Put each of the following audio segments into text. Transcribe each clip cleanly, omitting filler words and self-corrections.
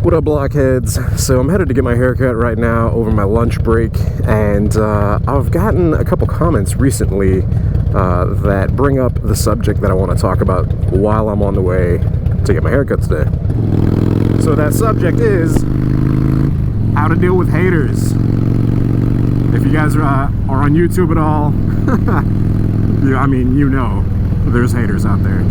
What up, blockheads? So I'm headed to get my haircut right now over my lunch break, and I've gotten a couple comments recently that bring up the subject that I want to talk about while I'm on the way to get my haircut today. So that subject is how to deal with haters. If you guys are on YouTube at all, I mean, you know there's haters out there.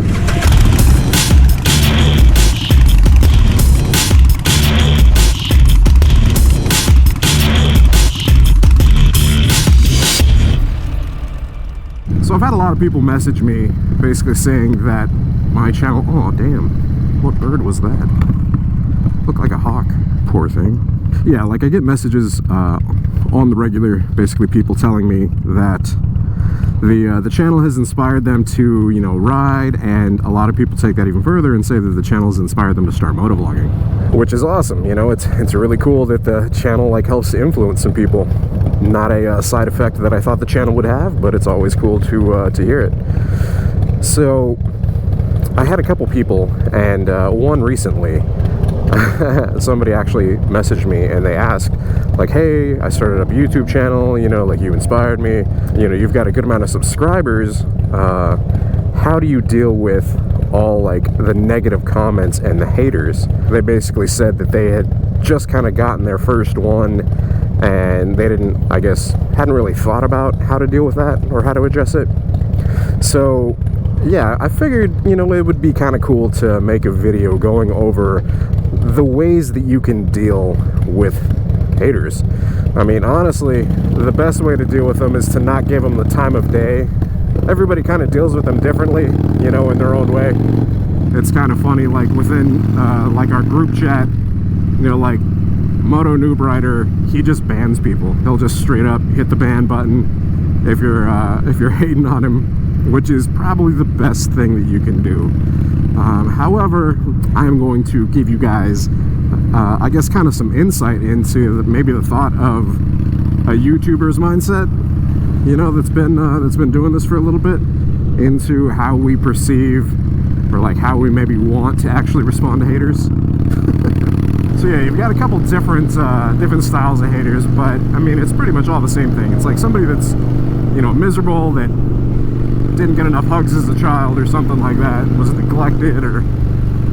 So I've had a lot of people message me basically saying that my channel, oh damn, what bird was that? Looked like a hawk, poor thing. Yeah, like I get messages on the regular, basically people telling me that the channel has inspired them to, you know, ride, and a lot of people take that even further and say that the channel has inspired them to start motovlogging, which is awesome. You know, it's really cool that the channel like helps to influence some people. Not a side effect that I thought the channel would have, but it's always cool to hear it. So I had a couple people, and one recently, somebody actually messaged me and they asked, like, hey, I started up a YouTube channel, you know, like, you inspired me, you know, you've got a good amount of subscribers, how do you deal with all like the negative comments and the haters? They basically said that they had just kind of gotten their first one, and they didn't, I guess, hadn't really thought about how to deal with that or how to address it. So yeah, I figured, you know, it would be kind of cool to make a video going over the ways that you can deal with haters. I mean, honestly, the best way to deal with them is to not give them the time of day. Everybody kind of deals with them differently, you know, in their own way. It's kind of funny, like within like our group chat, you know, like Moto Noob Rider, he just bans people. He'll just straight up hit the ban button if you're hating on him, which is probably the best thing that you can do. However, I am going to give you guys, I guess, kind of some insight into maybe the thought of a YouTuber's mindset, you know, that's been doing this for a little bit, into how we perceive, or like how we maybe want to actually respond to haters. So yeah, you've got a couple different styles of haters, but I mean, it's pretty much all the same thing. It's like somebody that's, you know, miserable, that didn't get enough hugs as a child or something like that, was neglected, or,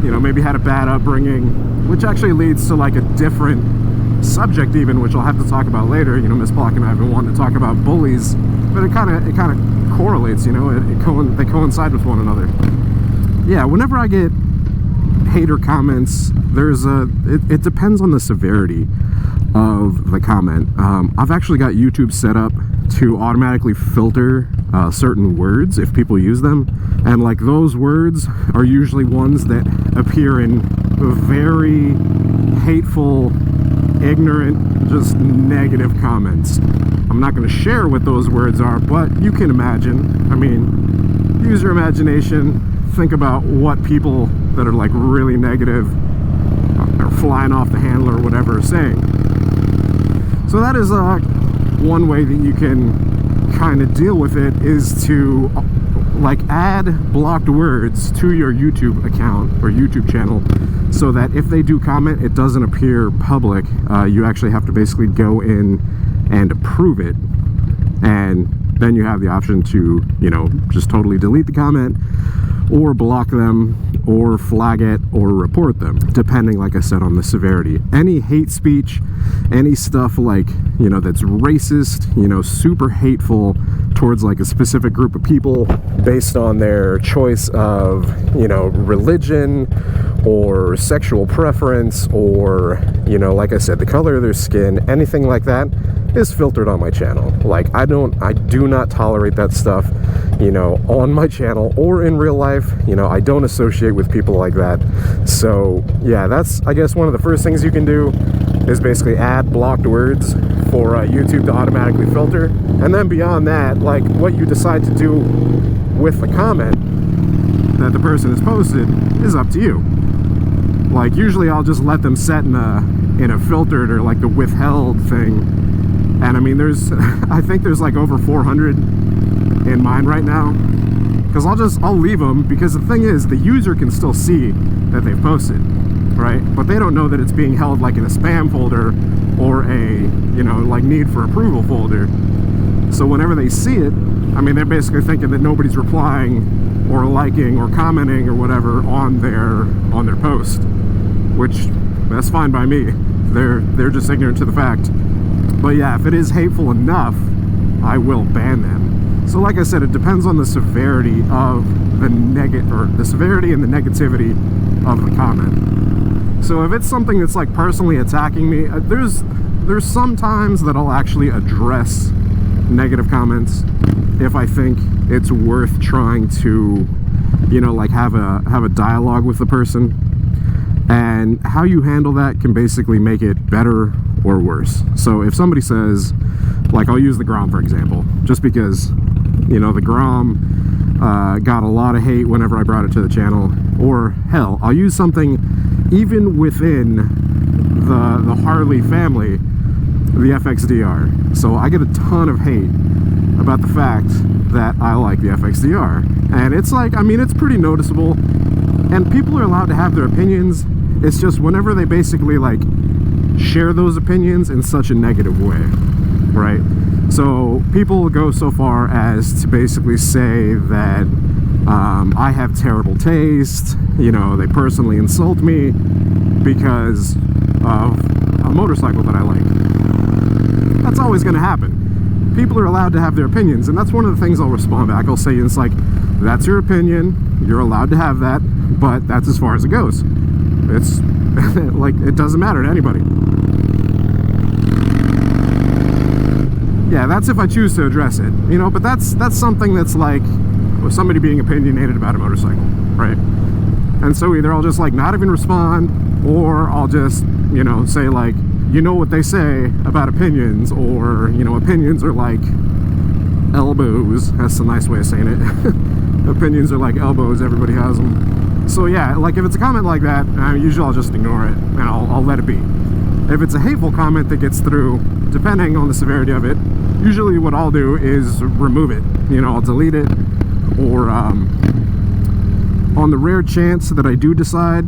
you know, maybe had a bad upbringing, which actually leads to like a different subject even, which I'll have to talk about later. You know, Miss Block and I have been wanting to talk about bullies, but it kind of correlates, you know, they coincide with one another. Yeah, whenever I get hater comments, it depends on the severity of the comment. I've actually got YouTube set up to automatically filter certain words if people use them, and like those words are usually ones that appear in very hateful, ignorant, just negative comments. I'm not going to share what those words are, but you can imagine. I mean, use your imagination. Think about what people that are like really negative or flying off the handle or whatever are saying. So that is one way that you can kind of deal with it, is to like add blocked words to your YouTube account or YouTube channel, so that if they do comment, it doesn't appear public. You actually have to basically go in and approve it, and then you have the option to, you know, just totally delete the comment, or block them, or flag it, or report them, depending, like I said, on the severity. Any hate speech, any stuff like, you know, that's racist, you know, super hateful towards like a specific group of people based on their choice of, you know, religion or sexual preference, or, you know, like I said, the color of their skin, anything like that is filtered on my channel. Like, I do not tolerate that stuff, you know, on my channel or in real life. You know, I don't associate with people like that. So yeah, that's, I guess, one of the first things you can do is basically add blocked words for YouTube to automatically filter. And then beyond that, like, what you decide to do with the comment that the person has posted is up to you. Like, usually I'll just let them set in a filtered or like the withheld thing. And I mean, there's I think there's like over 400 in mine right now, because I'll leave them, because the thing is, the user can still see that they've posted, right? But they don't know that it's being held like in a spam folder or a, you know, like need for approval folder. So whenever they see it, I mean, they're basically thinking that nobody's replying or liking or commenting or whatever on their post, which that's fine by me. They're just ignorant to the fact. But yeah, if it is hateful enough, I will ban them. So like I said, it depends on the severity of the severity and the negativity of the comment. So if it's something that's like personally attacking me, there's some times that I'll actually address negative comments if I think it's worth trying to, you know, like have a dialogue with the person. And how you handle that can basically make it better or worse. So if somebody says, like, I'll use the Grom for example, just because, you know, the Grom got a lot of hate whenever I brought it to the channel. Or hell, I'll use something even within the Harley family, the FXDR. So I get a ton of hate about the fact that I like the FXDR. And it's like, I mean, it's pretty noticeable. And people are allowed to have their opinions. It's just whenever they basically like share those opinions in such a negative way, right? So people go so far as to basically say that I have terrible taste, you know, they personally insult me because of a motorcycle that I like. That's always going to happen. People are allowed to have their opinions, and that's one of the things I'll respond back. I'll say, it's like, that's your opinion, you're allowed to have that, but that's as far as it goes. It's like, it doesn't matter to anybody. Yeah, that's if I choose to address it, you know, but that's something that's like somebody being opinionated about a motorcycle, right? And so either I'll just like not even respond, or I'll just, you know, say like, you know what they say about opinions, or, you know, opinions are like elbows. That's a nice way of saying it. Opinions are like elbows, everybody has them. So yeah, like if it's a comment like that, usually I'll just ignore it and I'll let it be. If it's a hateful comment that gets through, depending on the severity of it, usually what I'll do is remove it. You know, I'll delete it, or on the rare chance that I do decide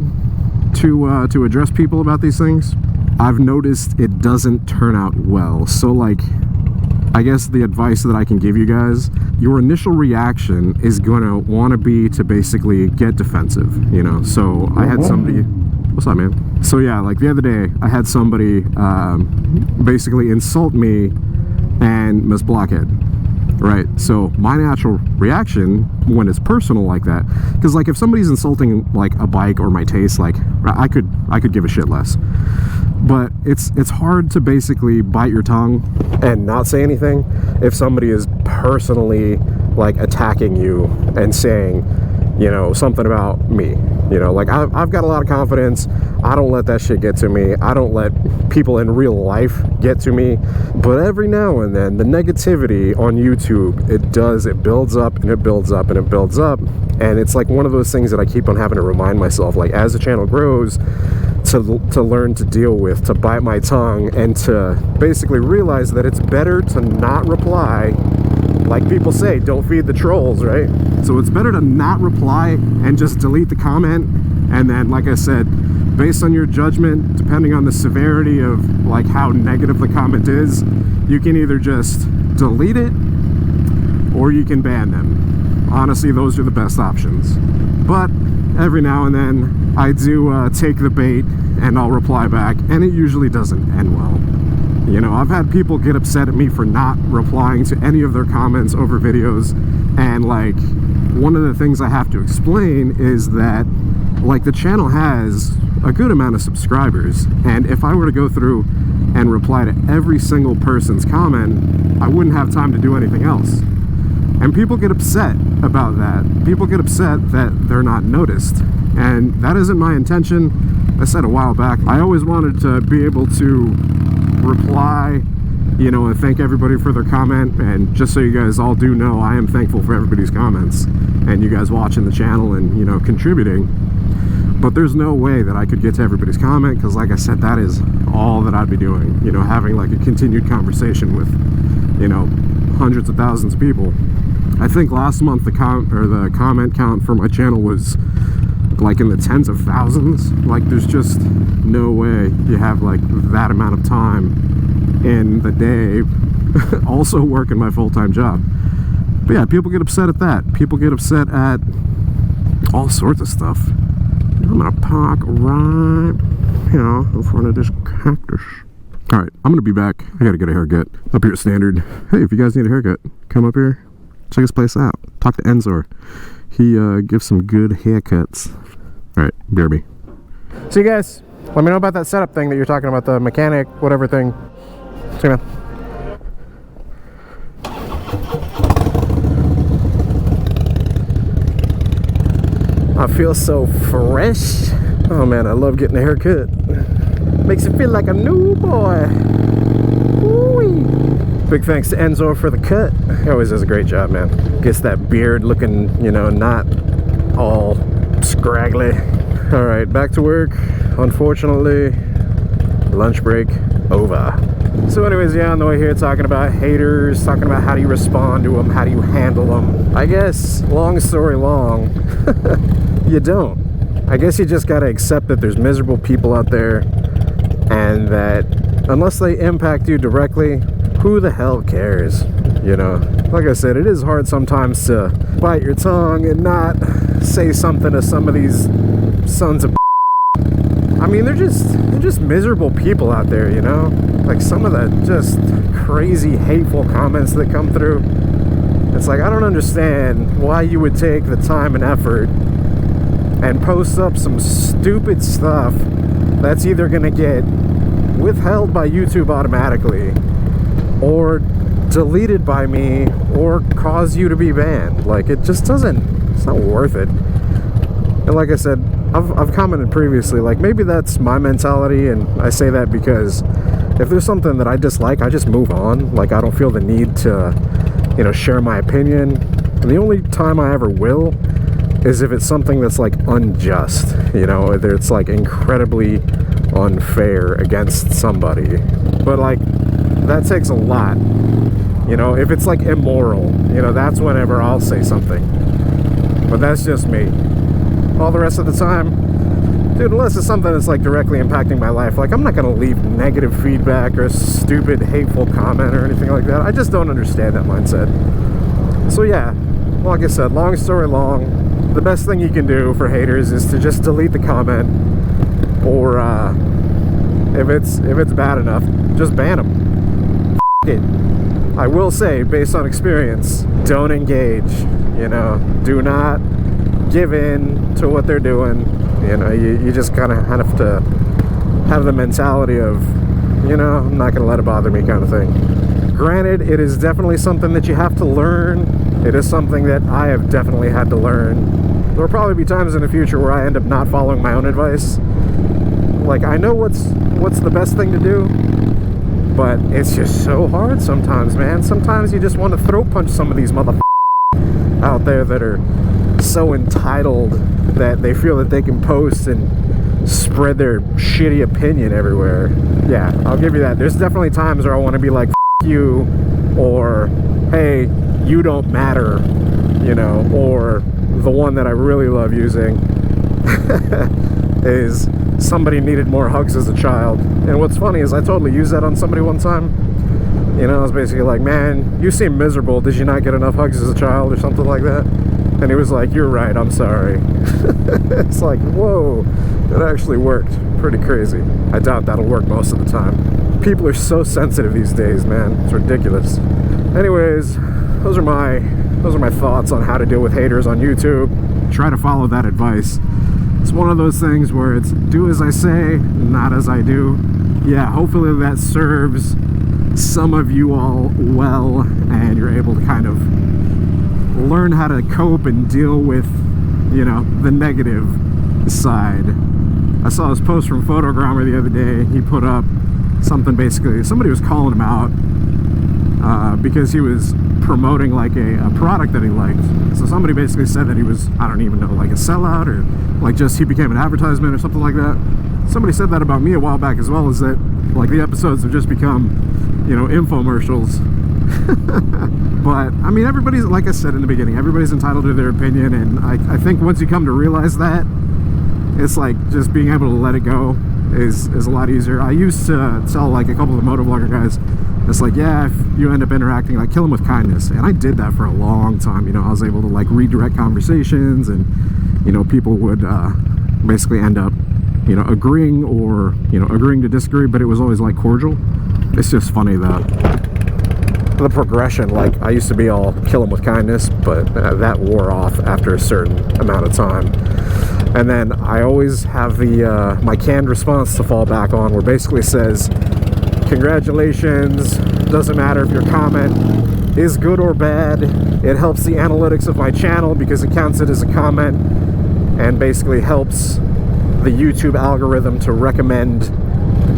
to address people about these things, I've noticed it doesn't turn out well. So like, I guess the advice that I can give you guys, your initial reaction is going to want to be to basically get defensive, you know. So I had somebody, what's up, man? So yeah, like the other day I had somebody basically insult me and Miss Blockhead, right? So my natural reaction when it's personal like that, because like if somebody's insulting like a bike or my taste, like I could give a shit less. But it's hard to basically bite your tongue and not say anything if somebody is personally like attacking you and saying, you know, something about me. You know, like I've got a lot of confidence. I don't let that shit get to me. I don't let people in real life get to me. But every now and then, the negativity on YouTube, it builds up and it builds up and it builds up. And it's like one of those things that I keep on having to remind myself, like as the channel grows, to learn to deal with, to bite my tongue, and to basically realize that it's better to not reply. Like people say, don't feed the trolls, right? So it's better to not reply and just delete the comment. And then, like I said, based on your judgment, depending on the severity of like how negative the comment is, you can either just delete it or you can ban them. Honestly, those are the best options. But every now and then I do take the bait and I'll reply back, and it usually doesn't end well. You know, I've had people get upset at me for not replying to any of their comments over videos, and like one of the things I have to explain is that like the channel has a good amount of subscribers, and if I were to go through and reply to every single person's comment, I wouldn't have time to do anything else. And people get upset about that. People get upset that they're not noticed, and that isn't my intention. I said a while back, I always wanted to be able to reply, you know, and thank everybody for their comment. And just so you guys all do know, I am thankful for everybody's comments and you guys watching the channel and, you know, contributing. But there's no way that I could get to everybody's comment, because like I said, that is all that I'd be doing, you know, having like a continued conversation with, you know, hundreds of thousands of people. I think last month the comment count for my channel was like in the tens of thousands. Like there's just no way you have like that amount of time in the day also working my full-time job. But yeah, people get upset at that. People get upset at all sorts of stuff. I'm gonna park right here in front of this cactus. All right, I'm gonna be back. I gotta get a haircut up here at Standard. Hey, if you guys need a haircut, come up here, check this place out. Talk to Enzor. He gives some good haircuts. All right, BRB. See you guys. Let me know about that setup thing that you're talking about, the mechanic, whatever thing. See you, man. I feel so fresh. Oh man, I love getting a haircut. Makes it feel like a new boy. Woo-wee. Big thanks to Enzo for the cut. He always does a great job, man. Gets that beard looking, you know, not all scraggly. All right, back to work. Unfortunately, lunch break over. So anyways, yeah, on the way here, talking about haters, talking about how do you respond to them, how do you handle them. I guess, long story long, you don't. I guess you just gotta accept that there's miserable people out there, and that unless they impact you directly, who the hell cares? You know, like I said, it is hard sometimes to bite your tongue and not say something to some of these sons of I mean, they're just miserable people out there, you know? Like some of the just crazy hateful comments that come through. It's like, I don't understand why you would take the time and effort and post up some stupid stuff that's either gonna get withheld by YouTube automatically or deleted by me or cause you to be banned. Like, it just doesn't, it's not worth it. And like I said, I've commented previously, like maybe that's my mentality, and I say that because if there's something that I dislike, I just move on. Like, I don't feel the need to, you know, share my opinion. And the only time I ever will is if it's something that's like unjust, you know, whether it's like incredibly unfair against somebody. But like, that takes a lot, you know. If it's like immoral, you know, that's whenever I'll say something. But that's just me. All the rest of the time, dude, unless it's something that's like directly impacting my life, like I'm not gonna leave negative feedback or a stupid hateful comment or anything like that. I just don't understand that mindset. So yeah, like I said, long story long, the best thing you can do for haters is to just delete the comment, or if it's bad enough, just ban them. It. I will say, based on experience, don't engage. You know, do not give in to what they're doing. You know, you just kind of have to have the mentality of, you know, I'm not gonna let it bother me kind of thing. Granted, it is definitely something that you have to learn. It is something that I have definitely had to learn. There'll probably be times in the future where I end up not following my own advice. Like, I know what's the best thing to do, but it's just so hard sometimes, man. Sometimes you just want to throat punch some of these motherfuckers out there that are so entitled that they feel that they can post and spread their shitty opinion everywhere. Yeah, I'll give you that. There's definitely times where I want to be like, F you, or hey, you don't matter, you know. Or the one that I really love using is somebody needed more hugs as a child. And what's funny is I totally used that on somebody one time. You know, I was basically like, man, you seem miserable. Did you not get enough hugs as a child or something like that? And he was like, you're right, I'm sorry. It's like, whoa, that actually worked. Pretty crazy. I doubt that'll work most of the time. People are so sensitive these days, man. It's ridiculous. Anyways, those are my thoughts on how to deal with haters on YouTube. Try to follow that advice. It's one of those things where it's do as I say, not as I do. Yeah, hopefully that serves some of you all well, and you're able to kind of learn how to cope and deal with, you know, the negative side. I saw this post from Photogrammer the other day. He put up something, basically somebody was calling him out because he was promoting like a product that he liked. So somebody basically said that he was, I don't even know, like a sellout, or like just he became an advertisement or something like that. Somebody said that about me a while back as well, is that like the episodes have just become, you know, infomercials. But I mean, everybody's, like I said in the beginning, everybody's entitled to their opinion, and I think once you come to realize that, it's like just being able to let it go is a lot easier. I used to tell like a couple of the motovlogger guys, it's like, yeah, if you end up interacting, like kill them with kindness. And I did that for a long time. You know, I was able to like redirect conversations, and you know, people would basically end up, you know, agreeing or, you know, agreeing to disagree, but it was always like cordial. It's just funny that the progression, like I used to be all kill them with kindness, but that wore off after a certain amount of time. And then I always have the my canned response to fall back on, where basically says, congratulations, doesn't matter if your comment is good or bad, it helps the analytics of my channel because it counts it as a comment, and basically helps the YouTube algorithm to recommend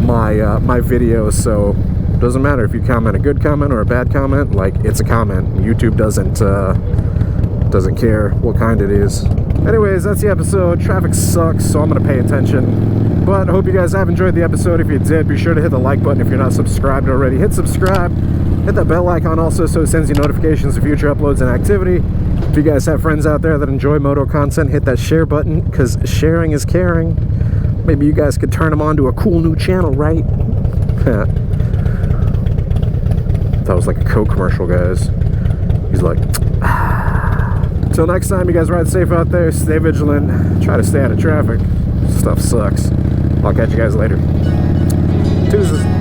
my my videos. So it doesn't matter if you comment a good comment or a bad comment, like it's a comment. YouTube doesn't care what kind it is. Anyways, that's the episode. Traffic sucks, so I'm gonna pay attention. But I hope you guys have enjoyed the episode. If you did, be sure to hit the like button. If you're not subscribed already, hit subscribe. Hit that bell icon also, so it sends you notifications of future uploads and activity. If you guys have friends out there that enjoy moto content, hit that share button, because sharing is caring. Maybe you guys could turn them on to a cool new channel, right? That was like a Coke commercial, guys. He's like, Till next time, you guys ride safe out there, stay vigilant, try to stay out of traffic. Stuff sucks. I'll catch you guys later. Deuces.